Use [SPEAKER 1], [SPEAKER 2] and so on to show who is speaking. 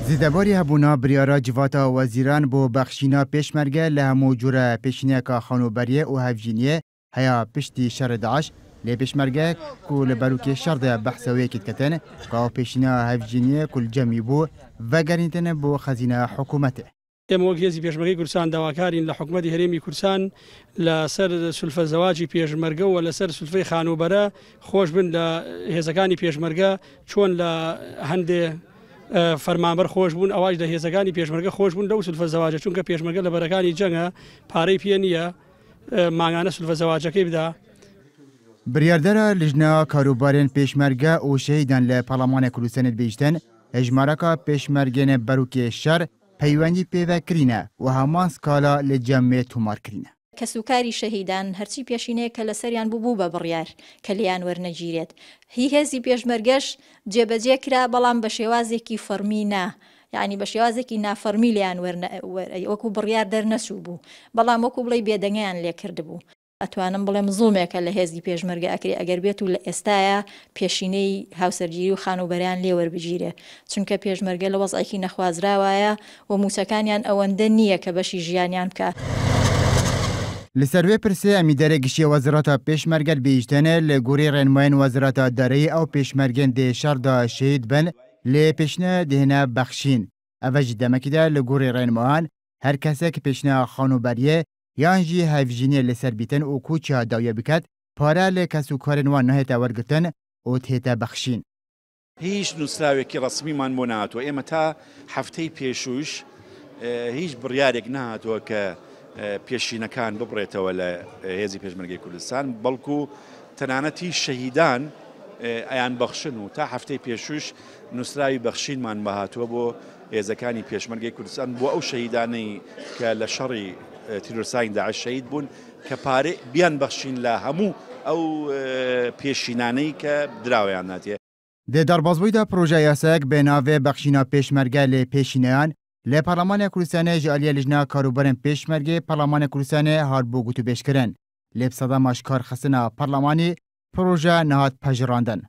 [SPEAKER 1] زیدباری هبونا بریارا جواتا وزیران بو بخشینا پیشمرگه لهمو جوره پیشنیکا خانوبریه و هفجینیه هیا پشتی شر داعش لی پیشمرگه کل بروک شرده بحثویه کتکتن که پیشنا هفجینیه کل جمعی بو و گرینتن بو خزینه حکومته.
[SPEAKER 2] موجزي بيشمرجي كرسان دواكارين لحكومة هرمي كرسان لسر سلفة زواجي بيشمرجا ولا سر سلفة خانوبرا خوش بن لهزكاني بيشمرجا شون لهند فرمانبر خوش بون اواج ده هزكاني بيشمرجا خوش بون لو سلفة زواجه چونك بيشمرجا لبركاني جنگا پاري بينيا مانگانه سلفة زواجه كي بدا
[SPEAKER 1] بریاردار لجنه کاروبارین پیشمرگه و شهیدان لپارلمان کردستان بیشتن اجمارکا پیشمرگین بروک شر پیوندی پیوه کرینه و همان سکالا لجمع تومار کرینه.
[SPEAKER 3] کسوکاری شهیدان هرچی پیشینه که لسریان ببو ببریار کلیان ورنجیرید. هی پیشمرگش جبجه کرا بلام بشوازی کی فرمی نه. يعني بشوازی کی نافرمی لیان وکو بریار در نسوبو. بلام وکو بلی بیدنگیان لیکرد بو. ئەتوانم بڵێم زوڵمێکە لە هێزی پێشمەرگە ئەکری ئەگەر بێت و لە ئێستاە پێشینەی هاوسەرگیری و خانوبەریان لێوەربگیرێ چونکە پێشمەرگە لە وەزعێکی نەخوازراوایە و موسەکانیان ئەوەندە نییە کە بەشی ژیانیان بکات.
[SPEAKER 1] لەسەر وێ پرسێ ئەمیدەرە گشتیە وەزارەتە پێشمەرگەر بێژتەنە لە گوڕی ڕێنمایان وەزارەتە دارایی ئەو پێشمەرگەن دێ شەردا شەهید بن لێ پێشنە دێنە بەخشین ئەڤەژ دەمەکیدا لە گوڕی ڕێنمایان هەر کەسێک پێشنە خانوبەریە یانجی هفجینی لسر بیتن و کوچه داویه بکد پاره لکسو کارن وان نهیت ورگتن و تهیت بخشین.
[SPEAKER 4] هیچ نووسراوێکی ڕسمیمان بۆ نهاتوە ئێمە تا هەفتەی پێشوش هیچ بڕیارێک نهاتووە کە پێشینەکان ببڕێتەوە لە هێزی پێشمەرگەی کوردستان بەڵکو تەنانەتی شەهیدان ئەیان بەخشن و تا هەفتەی پێشوش نووسراوی بەخشینمان بەهاتووە بۆ هێزەکانی پێشمەرگەی کوردستان بۆ ئەو شەهیدانەی کە لە شەڕی تیرۆرسانی داعش شەهید بوون کە پارێ بیان بەخشین لە هەموو ئەو پێشینانەی کە دراوەیان ناتێ.
[SPEAKER 1] د دەربازبوویدا پرۆژە یاسایەک بە ناوێ بەخشینا پێشمەرگە لێ پێشینەیان لە پەرلەمانە کوردستانê ji aliyê lijna karûbarên pêşmergê Parlemanê Kurdistanê hat bû gotûbêjkirin. Lê bi sedema ji karxistina Parlemanî proje nehat pejirandin.